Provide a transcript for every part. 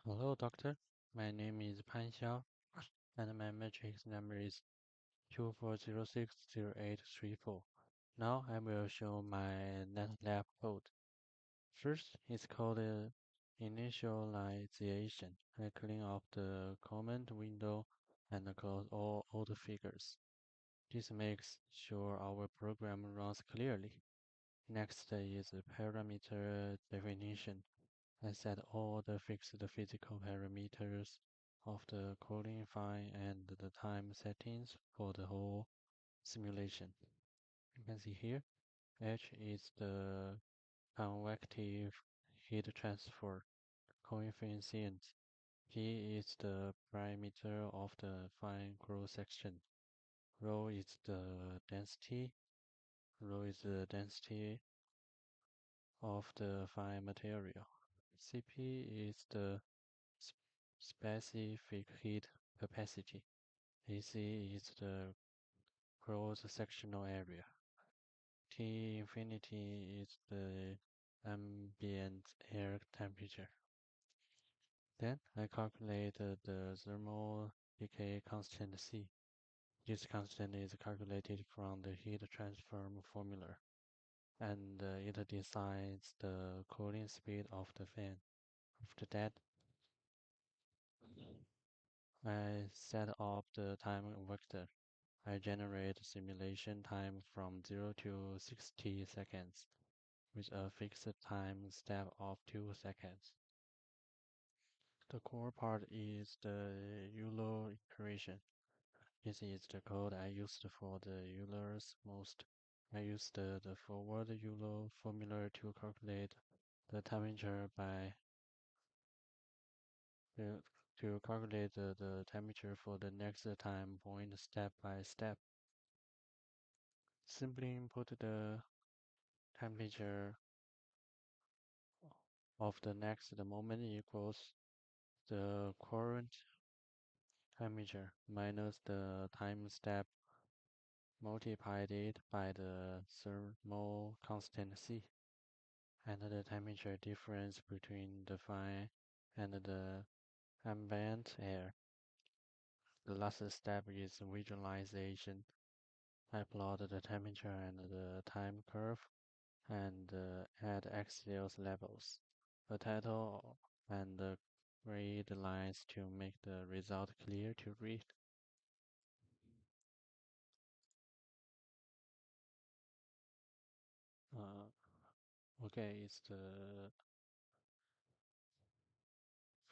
Hello, doctor. My name is Pan Xiao, and my matrix number is 24060834. Now I will show my NetLab code. First, it's called initialization. I clean up the comment window and close all old figures. This makes sure our program runs clearly. Next is parameter definition. I set all the fixed physical parameters of the coding file and the time settings for the whole simulation. You can see here, H is the convective heat transfer coefficient. P is the parameter of the fine cross-section. Rho is the density. Rho is the density of the fine material. Cp is the specific heat capacity. AC is the cross-sectional area. T infinity is the ambient air temperature. Then I calculated the thermal decay constant C. This constant is calculated from the heat transfer formula, and it decides the cooling speed of the fan. After that, I set up the time vector. I generate simulation time from 0 to 60 seconds with a fixed time step of 2 seconds. The core part is the Euler equation. This is the code I used for the Euler's most. I used the forward Euler formula to calculate the temperature by uh, to calculate the temperature for the next time point step by step. Simply input the temperature of the next moment equals the current temperature minus the time step multiplied it by the thermal constant C and the temperature difference between the fine and the ambient air. The last step is visualization. I plot the temperature and the time curve and add axial levels, a title, and the grid lines to make the result clear to read. Okay, it's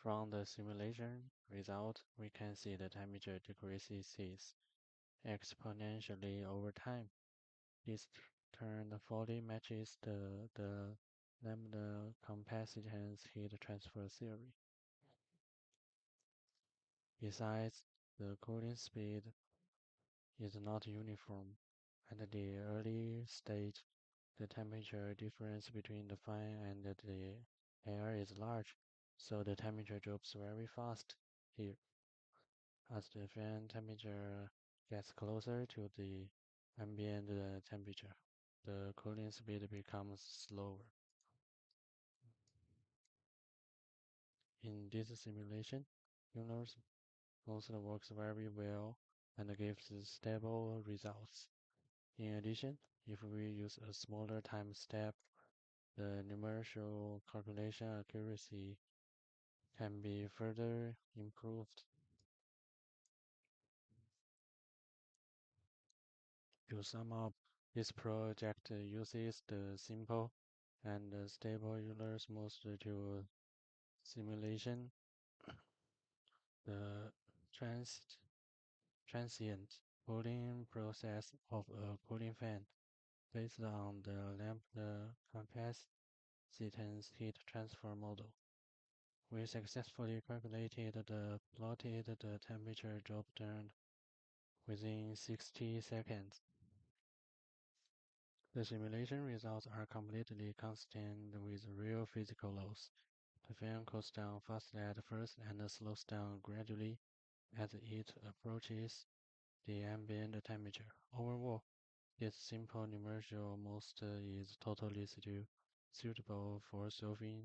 from the simulation result, we can see the temperature decreases exponentially over time. This turn fully matches the lambda capacitance heat transfer theory. Besides, the cooling speed is not uniform. At the early stage, the temperature difference between the fan and the air is large, so the temperature drops very fast here. As the fan temperature gets closer to the ambient temperature, the cooling speed becomes slower. In this simulation, Euler's mostly works very well and gives stable results. In addition, if we use a smaller time step, the numerical calculation accuracy can be further improved. To sum up, this project uses the simple and stable Euler's model to simulation the trans transient cooling process of a cooling fan based on the lambda capacitance heat transfer model. We successfully calculated the plotted the temperature drop turn within 60 seconds. The simulation results are completely consistent with real physical laws. The fan cools down fast at first and slows down gradually as it approaches the ambient temperature. Overall, this simple numerical model is totally suitable for solving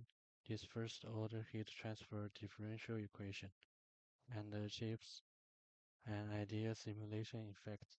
this first-order heat transfer differential equation and achieves an ideal simulation effect